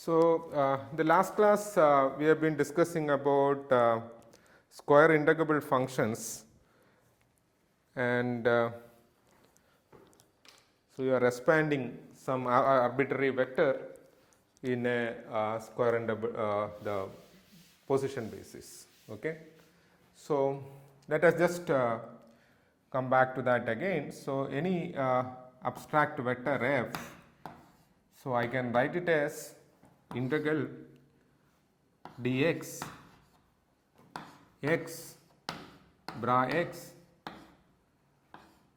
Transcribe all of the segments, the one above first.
So, the last class we have been discussing about square integrable functions, and so you are expanding some arbitrary vector in a square integrable the position basis. Okay. So, let us just come back to that again. So, any abstract vector f, so I can write it as integral dx x bra x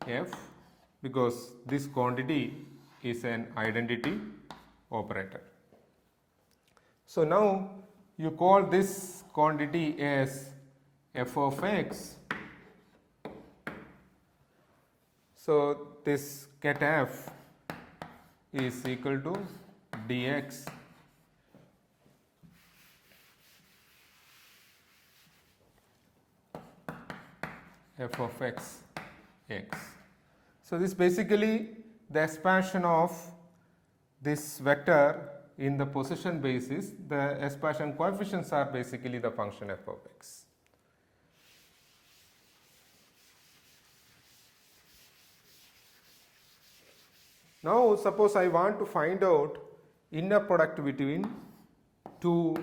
f, because this quantity is an identity operator. So, now you call this quantity as f of x. So, this ket f is equal to dx f of x x. So, this basically the expansion of this vector in the position basis. The expansion coefficients are basically the function f of x. Now, suppose I want to find out inner product between two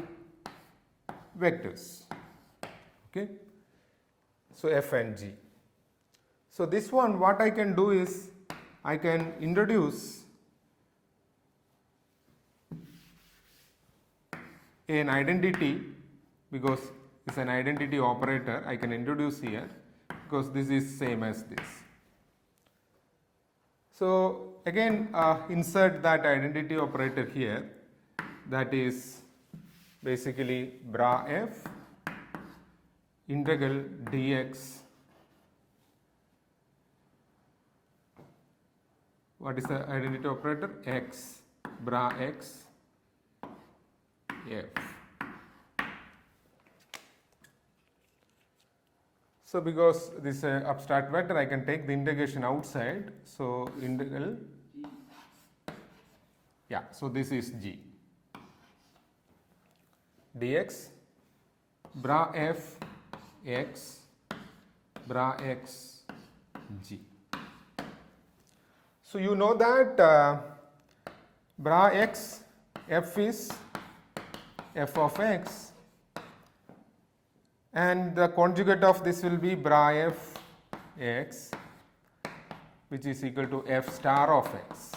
vectors. Okay. So, f and g. So, this one what I can do is I can introduce an identity, because it is an identity operator I can introduce here, because this is same as this. So, again insert that identity operator here, that is basically bra f integral dx, what is the identity operator, x bra x f. So, because this abstract vector I can take the integration outside. So, integral, yeah, so this is g dx bra f x bra x g. So, you know that bra x f is f of x, and the conjugate of this will be bra f x, which is equal to f star of x.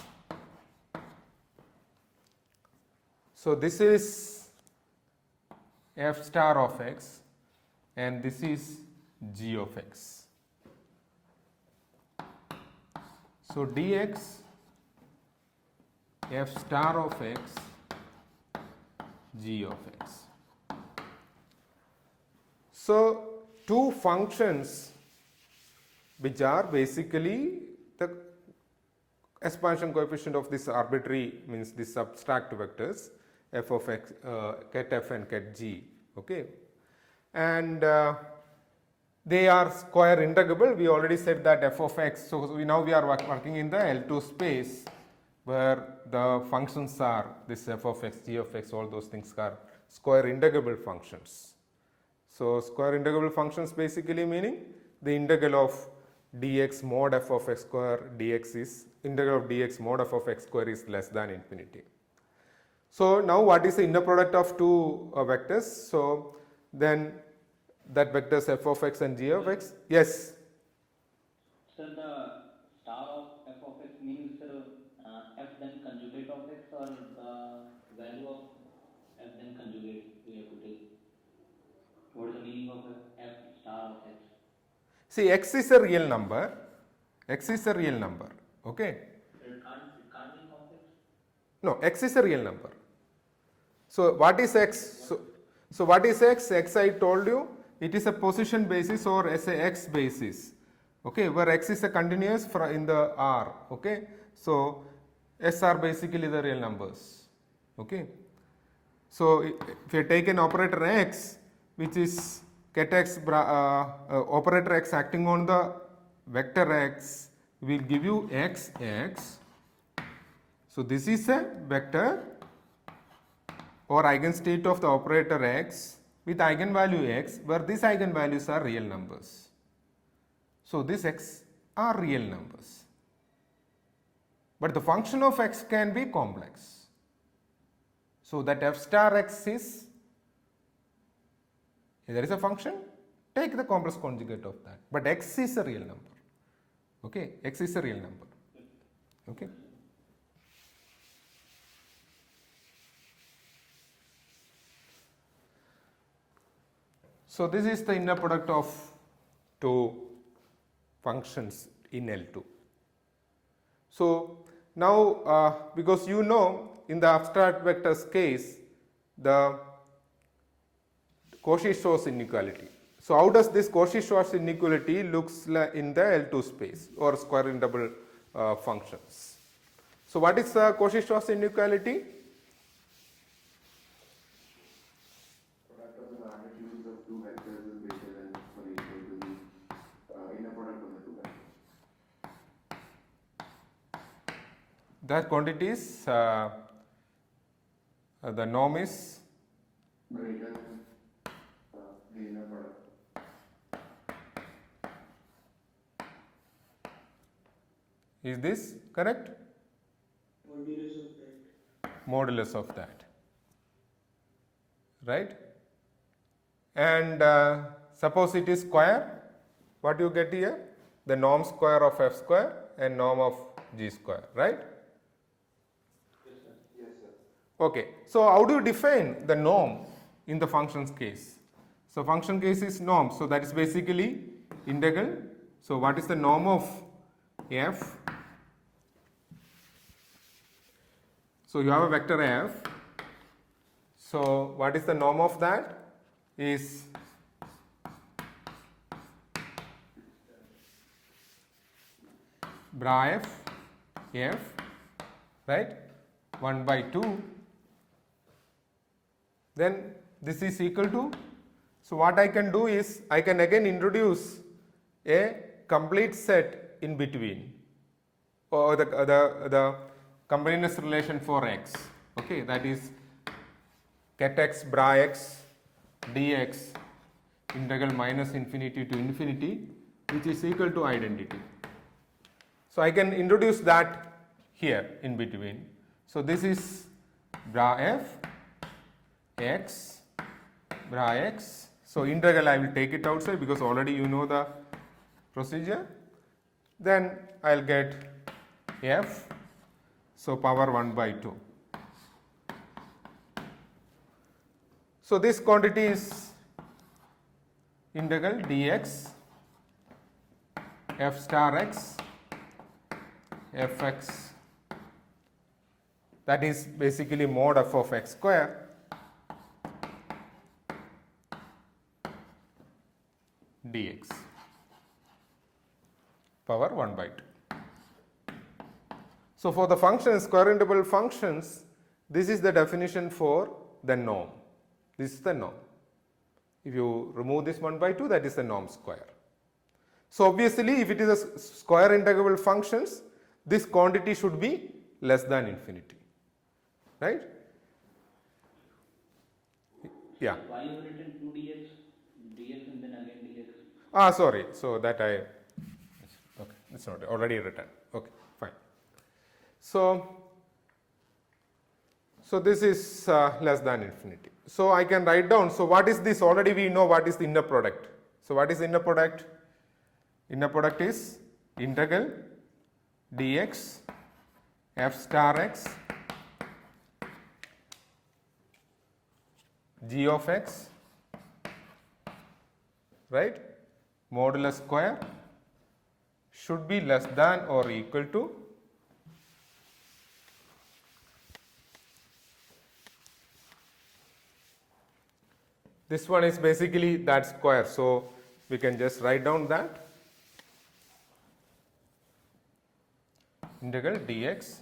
So, this is f star of x and this is g of x. So, dx f star of x g of x. So, two functions which are basically the expansion coefficient of this arbitrary, means this abstract vectors f of x, ket f and ket g. Okay. And they are square integrable. We already said that f of x. So, now we are working in the L2 space, where the functions are this f of x, g of x, all those things are square integrable functions. So, square integrable functions basically meaning the integral of dx mod f of x square dx is integral of dx mod f of x square is less than infinity. So, now what is the inner product of two vectors? So, then that vectors f of x and g of x. Yes. Sir, the star of f of x means f then conjugate of x, or the value of f then conjugate we have to take? What is the meaning of f star of x? See, x is a real number. X is a real number. Okay. It can't be complex. No, x is a real number. So, what is x? So what is x? X I told you, it is a position basis or as a x basis. Okay, where x is a continuous in the R. Okay. So, s are basically the real numbers. Okay. So, if you take an operator x, which is ket x operator x acting on the vector x, will give you x x. So, this is a vector or eigenstate of the operator x with eigenvalue x where these eigenvalues are real numbers. So, these x are real numbers, but the function of x can be complex. So, that f star x is, if there is a function, take the complex conjugate of that, but x is a real number. Okay, x is a real number. Okay. So, this is the inner product of two functions in L2. So, now because you know in the abstract vectors case the Cauchy-Schwarz inequality. So, how does this Cauchy-Schwarz inequality looks like in the L2 space or square integrable functions? So, what is the Cauchy-Schwarz inequality? Product of the magnitudes of two vectors is greater than or equal to the inner product of the two vectors. That quantity is the norm is Greater than the inner product. Is this correct? Modulus of that, right? And suppose it is square, what you get here? The norm square of f square and norm of g square, right? Yes, sir. Okay, so how do you define the norm in the function's case? So function case is norm, so that is basically integral. So what is the norm of f? So you have a vector f. So what is the norm of that? Is bra f, right? 1 by 2. Then this is equal to, so what I can do is I can again introduce a complete set in between, or the completeness relation for x. Okay, that is ket x bra x dx integral minus infinity to infinity, which is equal to identity. So I can introduce that here in between. So this is bra f x bra x. So integral I will take it outside because already you know the procedure. Then I will get f, so power 1 by 2. So this quantity is integral dx f star x fx, that is basically mod f of x square dx power 1 by 2. So for the functions, square integrable functions, this is the definition for the norm. This is the norm. If you remove this 1 by 2, that is the norm square. So obviously if it is a square integrable functions, this quantity should be less than infinity, right? Yeah. Why you have written 2 dx and then again dx? Ah, sorry. So that okay, it's not already written. Okay, fine. So this is less than infinity. So I can write down. So what is this? Already we know what is the inner product. So what is the inner product? Inner product is integral dx f star x g of x, right, modulus square should be less than or equal to this one is basically that square. So we can just write down that integral dx.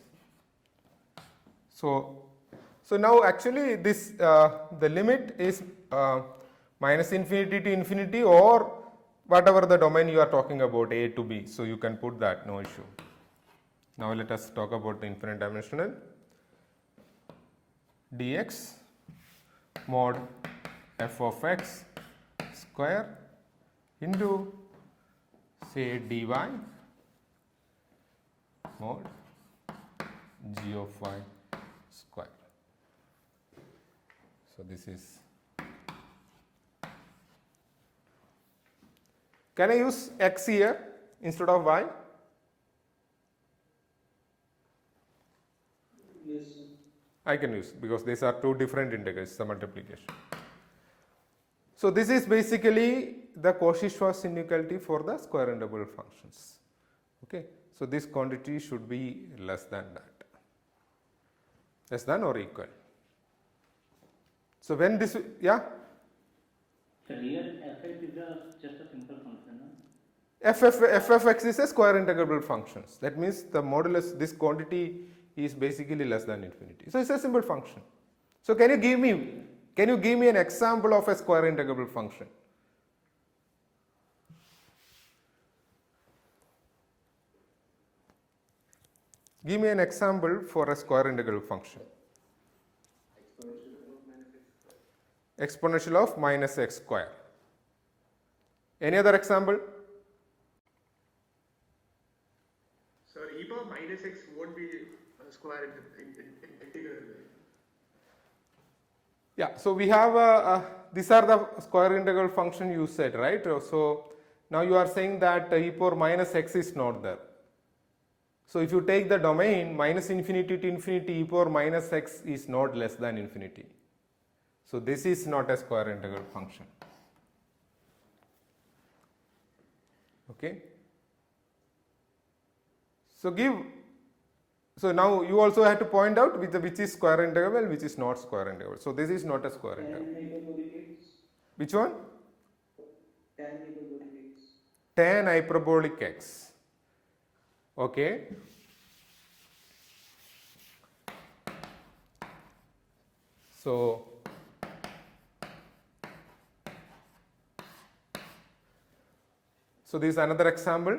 So now actually this the limit is minus infinity to infinity or whatever the domain you are talking about, a to b. So you can put that, no issue. Now let us talk about the infinite dimensional dx mod f of x square into say dy mod g of y square. So this is, can I use x here instead of y? Yes. I can use, because these are two different integrals, the multiplication. So this is basically the Cauchy-Schwarz inequality for the square integral functions. Okay, so this quantity should be less than that, less than or equal. So when this, yeah, So here fx is just a simple function, no? f of x is a square integrable functions. That means the modulus, this quantity is basically less than infinity. So it's a simple function. So can you give me an example of a square integrable function? Give me an example for a square integral function. Exponential of minus x square. Any other example? Sir, e power minus x won't be a square integral. Yeah, so we have these are the square integral function you said, right? So now you are saying that e power minus x is not there. So if you take the domain minus infinity to infinity, e power minus x is not less than infinity. So this is not a square integral function. Okay. So now you also have to point out which is square integral, which is not square integral. So this is not a square integral. Which one? Tan hyperbolic x. Okay. So this is another example.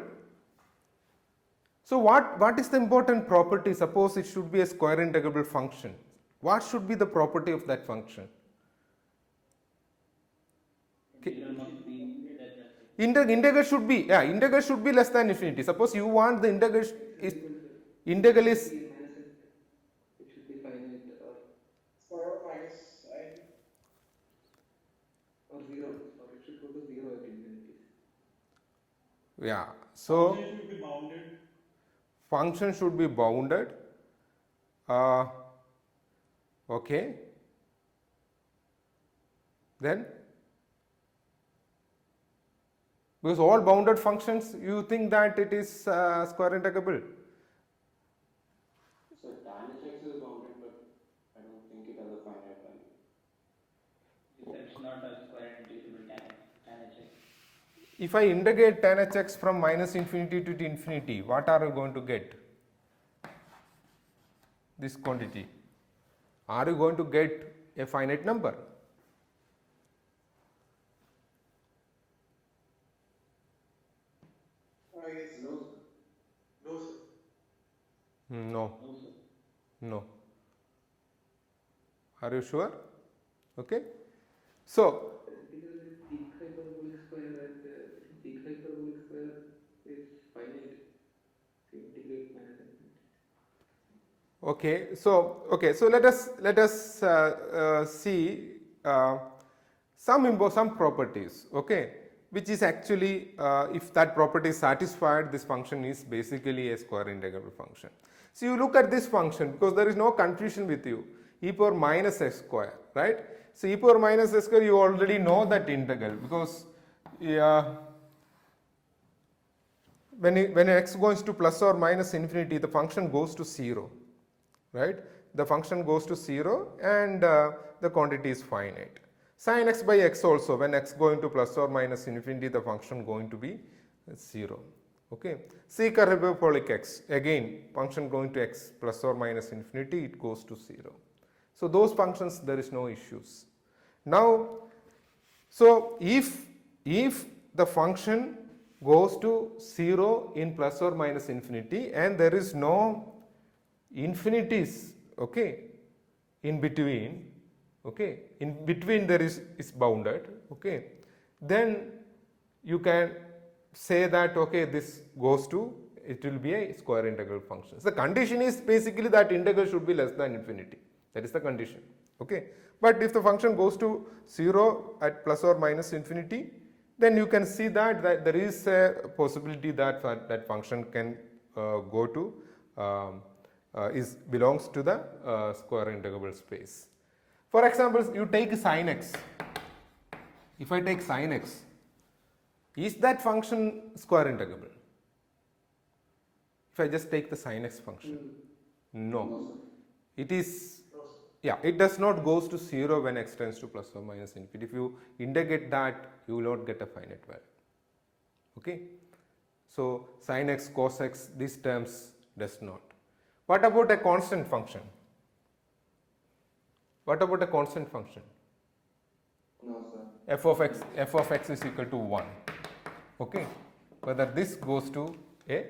So what is the important property? Suppose it should be a square integrable function. What should be the property of that function? Integral must be Integral should be, yeah, integral should be less than infinity. Suppose you want the integral is It should be finite or minus I or 0, or it should go to 0 at infinity. yeah. So Function should be bounded. function should be bounded. Okay. Then, because all bounded functions, you think that it is square integrable. So tan x is bounded, but I don't think it has a finite value. it's not a square integrable tan h. If I integrate tan hx from minus infinity to infinity, what are you going to get? This quantity. Are you going to get a finite number? I guess no. No, sir. No. No, sir. No. Are you sure? Okay. So, Integral is peak hyperbolic square, and peak hyperbolic square is finite. So integrate minus infinity. okay. So let us see some properties. Okay, which is actually if that property is satisfied, this function is basically a square integrable function. So you look at this function, because there is no confusion with you, e power minus x square, right? So e power minus x square, you already know that integral, because when x goes to plus or minus infinity, the function goes to 0, right? The function goes to 0 and the quantity is finite. Sin x by x also, when x going to plus or minus infinity, the function going to be 0. Okay. Sec hyperbolic x, again function going to x plus or minus infinity, it goes to 0. So those functions, there is no issues. Now, so if the function goes to 0 in plus or minus infinity and there is no infinities, okay, in between, okay, in between there is bounded, okay, then you can say that, okay, this goes to, it will be a square integral function. The condition is basically that integral should be less than infinity. That is the condition, okay. But if the function goes to 0 at plus or minus infinity, then you can see that there is a possibility that that function can go to belongs to the square integrable space. For example, you take sin x. If I take sin x, is that function square integrable? If I just take the sin x function, no. It is, yeah, it does not goes to 0 when x tends to plus or minus infinity. If you integrate that, you will not get a finite value. Okay. So sin x, cos x, these terms does not. What about a constant function? What about a constant function? No, sir. F of x is equal to 1. Okay. Whether this goes to a,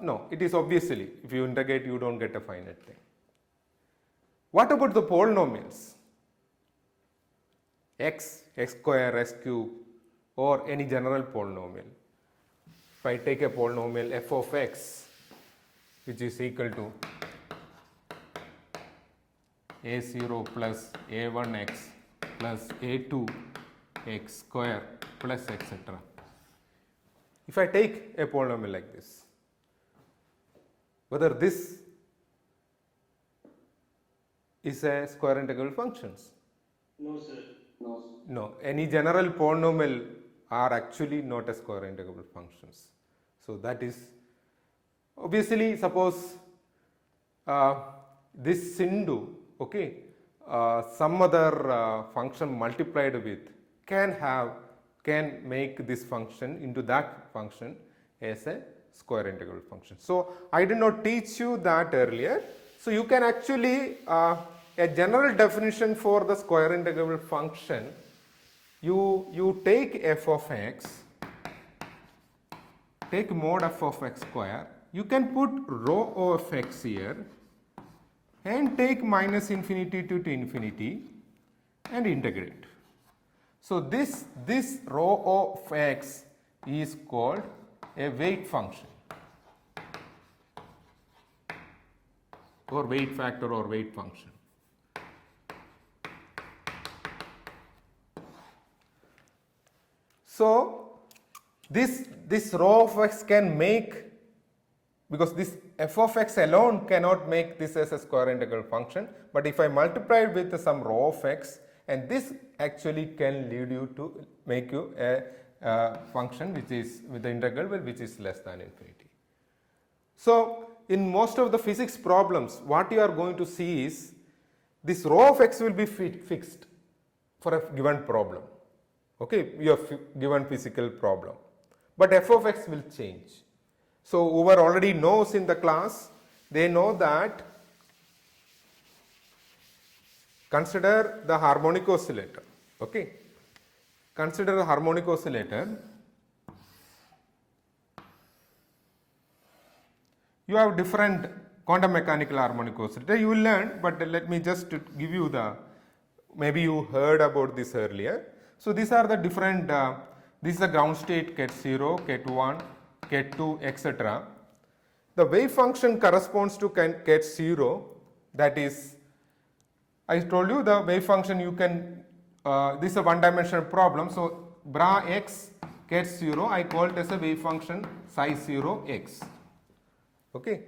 no, it is obviously, if you integrate, you don't get a finite thing. What about the polynomials? X, x square, x cube, or any general polynomial. If I take a polynomial f of x, which is equal to a0 plus a1x plus a2x square plus etc. If I take a polynomial like this, whether this is a square integral functions? No, sir. No, sir. No, any general polynomial are actually not a square integrable functions. So that is obviously, suppose this Sindhu, okay, some other function multiplied with can make this function into that function as a square integral function. So I did not teach you that earlier. So you can actually a general definition for the square integrable function, you take f of x, take mod f of x square, you can put rho of x here and take minus infinity to infinity and integrate. So this rho of x is called a weight function or weight factor or weight function. So this rho of x can make, because this f of x alone cannot make this as a square integral function, but if I multiply it with some rho of x, and this actually can lead you to make you a function which is with the integral which is less than infinity. So in most of the physics problems, what you are going to see is this rho of x will be fixed for a given problem. Okay, you have given physical problem, but f of x will change. So whoever already knows in the class, they know that consider the harmonic oscillator. Okay, consider the harmonic oscillator. You have different quantum mechanical harmonic oscillator. You will learn, but let me just give you the, maybe you heard about this earlier. So these are the different, this is the ground state ket 0, ket 1, ket 2, etc. The wave function corresponds to ket 0, that is, I told you the wave function you can, this is a one dimensional problem. So bra x ket 0, I call it as a wave function psi 0 x. Okay.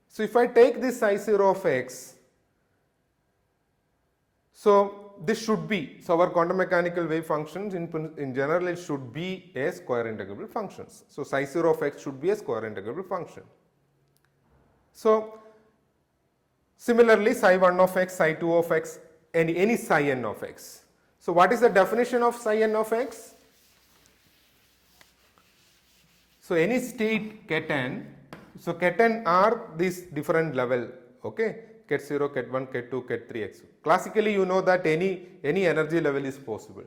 So if I take this psi 0 of x, so this should be, so our quantum mechanical wave functions in general it should be a square integrable functions. So psi 0 of x should be a square integrable function. So similarly psi 1 of x, psi 2 of x, any psi n of x. So what is the definition of psi n of x? So any state ket n, so ket n are these different level, okay, ket 0, ket 1, ket 2, ket 3, x. Classically you know that any energy level is possible,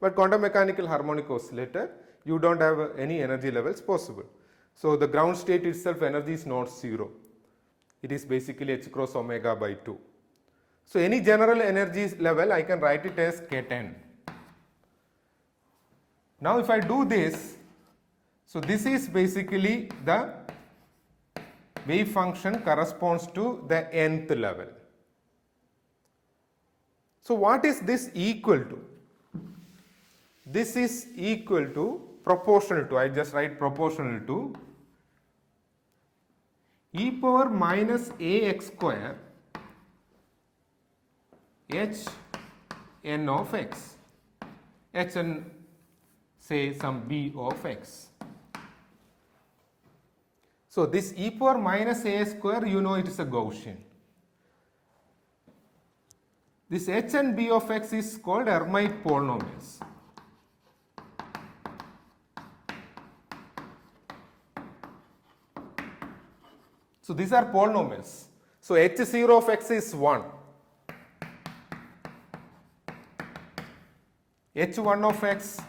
but quantum mechanical harmonic oscillator you don't have any energy levels possible. So the ground state itself energy is not 0, it is basically h cross omega by 2. So any general energy level I can write it as K10. Now if I do this, so this is basically the wave function corresponds to the nth level. So what is this equal to? This is equal to proportional to, I just write proportional to e power minus ax square h n of x, h n say some b of x. So this e power minus a square, you know it is a Gaussian. This h and b of x is called Hermite polynomials. So these are polynomials. So h0 of x is 1. h1 of x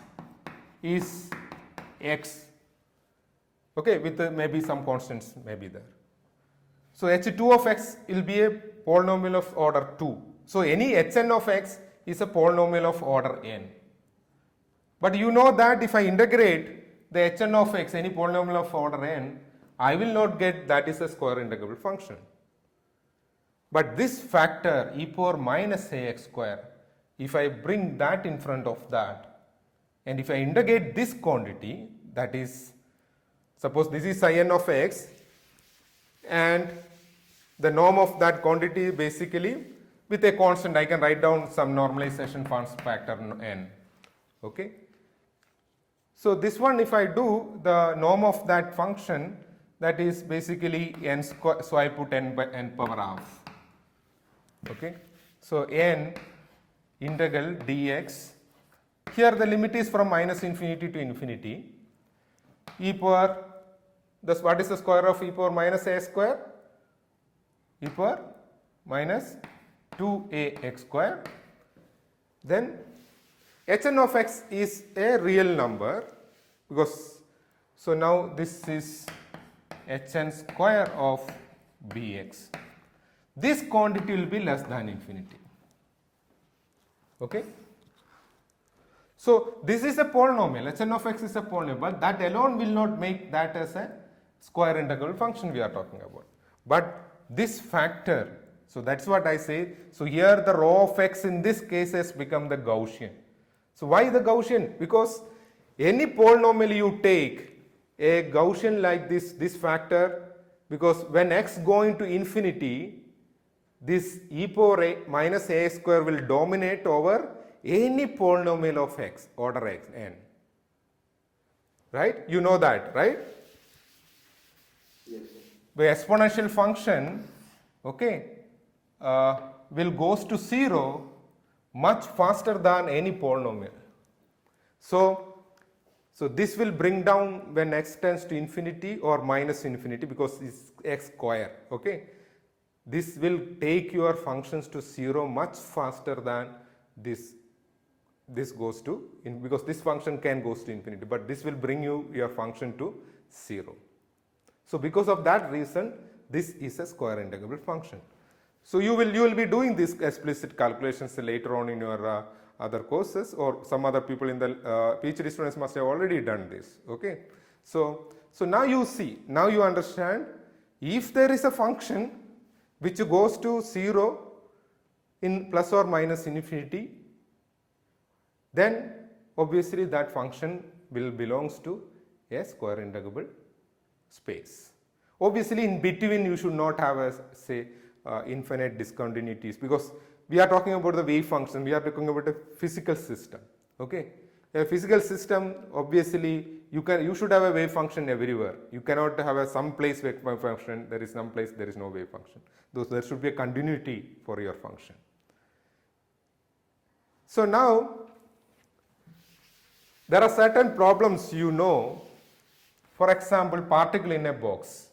is x, okay, with maybe some constants may be there. So h2 of x will be a polynomial of order 2. So any hn of x is a polynomial of order n. But you know that if I integrate the hn of x, any polynomial of order n, I will not get that is a square integrable function. But this factor e power minus ax square, if I bring that in front of that, and if I integrate this quantity, that is, suppose this is n of x, and the norm of that quantity basically with a constant, I can write down some normalization factor n. Okay. So this one, if I do the norm of that function, that is basically n square, so I put n by n power half. Okay. So n integral dx, here the limit is from minus infinity to infinity, e power, thus what is the square of e power minus a square? E power minus 2ax square. Then hn of x is a real number, because so now this is hn square of bx. This quantity will be less than infinity. Okay. So this is a polynomial, hn of x is a polynomial, but that alone will not make that as a square integral function we are talking about. But this factor, so that's what I say. So here the rho of x in this case has become the Gaussian. So why the Gaussian? Because any polynomial you take, a Gaussian like this factor, because when x going to infinity, this e power a minus a square will dominate over any polynomial of x, order x, n. Right? You know that, right? Yes, sir. The exponential function, okay, will goes to 0 much faster than any polynomial. So this will bring down when x tends to infinity or minus infinity, because it's x square. Okay, this will take your functions to 0 much faster than this goes to, because this function can goes to infinity, but this will bring your function to 0. So because of that reason, this is a square integrable function. So you will be doing these explicit calculations later on in your other courses, or some other people in the PhD students must have already done this. Okay. So now you see, now you understand, if there is a function which goes to 0 in plus or minus infinity, then obviously that function will belongs to a square integrable space. Obviously in between you should not have a say infinite discontinuities, because we are talking about the wave function, we are talking about a physical system. Okay, a physical system, obviously you should have a wave function everywhere. You cannot have some place wave function, there is some place there is no wave function. There should be a continuity for your function. So now there are certain problems, you know, for example, particle in a box.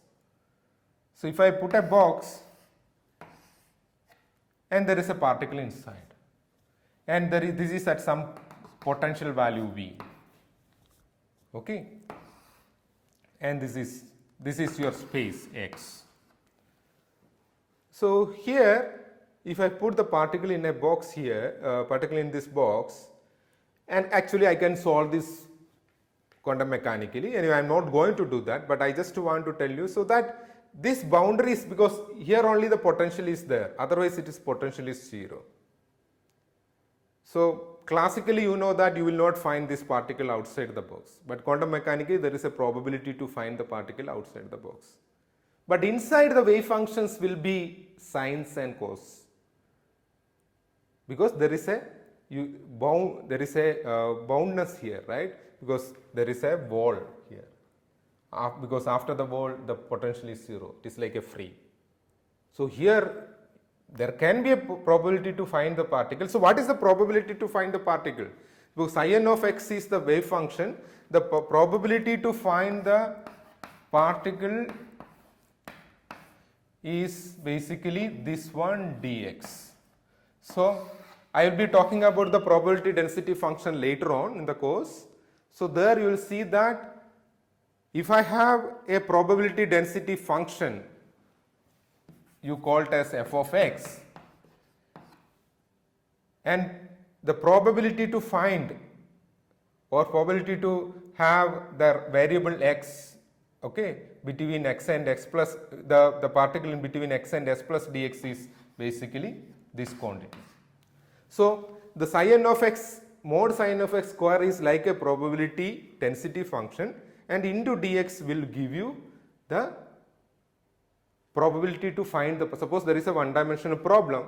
So if I put a box and there is a particle inside, and this is at some potential value V, okay, and this is your space X. So here if I put the particle in a box here, particle in this box, and actually I can solve this quantum mechanically. Anyway, I am not going to do that, but I just want to tell you so that this boundary is, because here only the potential is there, otherwise it is potential is 0. So classically you know that you will not find this particle outside the box, but quantum mechanically there is a probability to find the particle outside the box. But inside the wave functions will be sines and cos, because there is a boundness here, right? Because there is a wall here. Because after the wall the potential is 0. It is like a free. So here there can be a probability to find the particle. So what is the probability to find the particle? Because n of x is the wave function, the probability to find the particle is basically this one dx. So I will be talking about the probability density function later on in the course. So there you will see that if I have a probability density function, you call it as f of x, and the probability to find or probability to have the variable x, okay, between x and x plus the particle in between x and s plus dx is basically this quantity. So the psi n of x mod psi n of x square is like a probability density function, and into dx will give you the probability to find the, suppose there is a one dimensional problem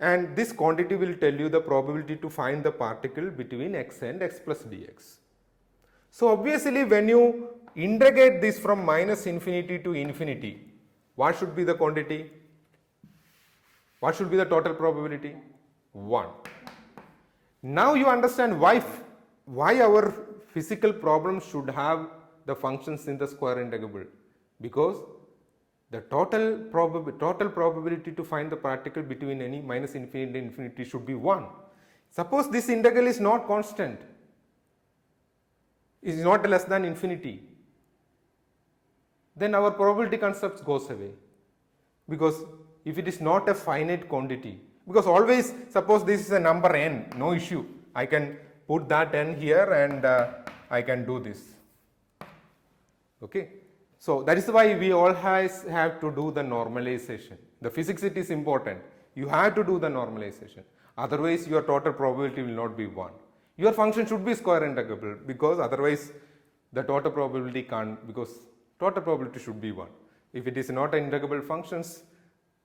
and this quantity will tell you the probability to find the particle between x and x plus dx. So obviously when you integrate this from minus infinity to infinity, what should be the quantity? What should be the total probability? 1. Now you understand why our physical problem should have the functions in the square integrable, because the total probability to find the particle between any minus infinity and infinity should be 1. Suppose this integral is not constant, is not less than infinity, then our probability concept goes away, because if it is not a finite quantity, because always suppose this is a number n, no issue, I can put that n here and I can do this, okay. So that is why we always have to do the normalization. The physics, it is important, you have to do the normalization, otherwise your total probability will not be 1. Your function should be square integrable, because otherwise the total probability can't, because total probability should be 1. If it is not an integrable functions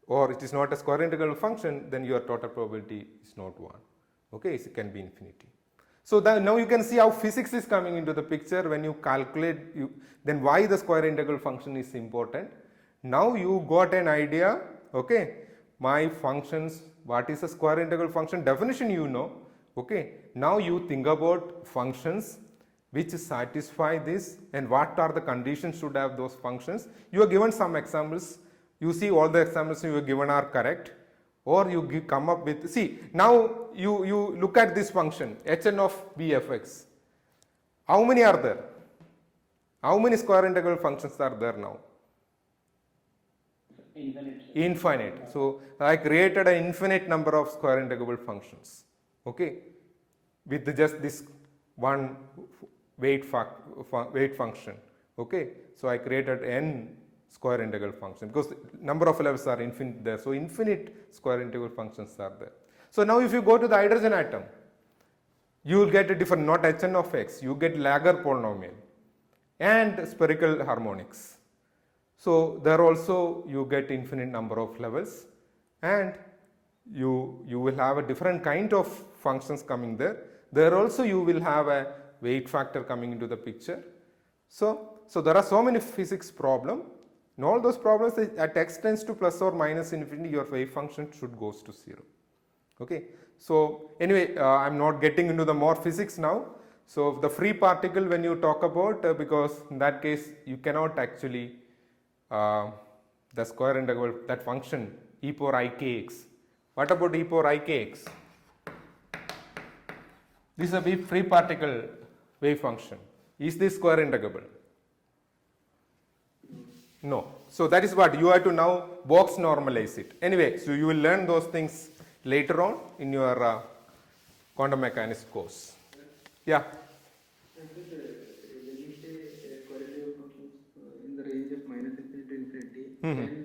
or it is not a square integral function, then your total probability is not 1, okay, it can be infinity. So now you can see how physics is coming into the picture when you calculate, then why the square integral function is important. Now you got an idea, okay, my functions, what is a square integral function, definition you know, okay. Now you think about functions which satisfy this and what are the conditions should have those functions. You are given some examples, you see all the examples you are given are correct, or you come up with, see now you look at this function hn of bfx, how many are there? How many square integral functions are there now? Infinite. Infinite. So I created an infinite number of square integrable functions, okay, with just this one weight function, okay. So I created n square integral function because number of levels are infinite there, so infinite square integral functions are there. So now if you go to the hydrogen atom, you will get a different, not hn of x, you get Laguerre polynomial and spherical harmonics. So there also you get infinite number of levels, and you will have a different kind of functions coming there. There also you will have a weight factor coming into the picture. So there are so many physics problem. In all those problems, at x tends to plus or minus infinity, your wave function should goes to 0. Okay. So anyway, I am not getting into the more physics now. So the free particle when you talk about, because in that case you cannot actually the square integral, that function e power ikx. What about e power ikx? This is a free particle wave function. Is this square integrable? No. So that is what you have to now box normalize it. Anyway, so you will learn those things later on in your quantum mechanics course. Yeah. And so when you say correlative functions in the range of -infinity to infinity, Mhm. can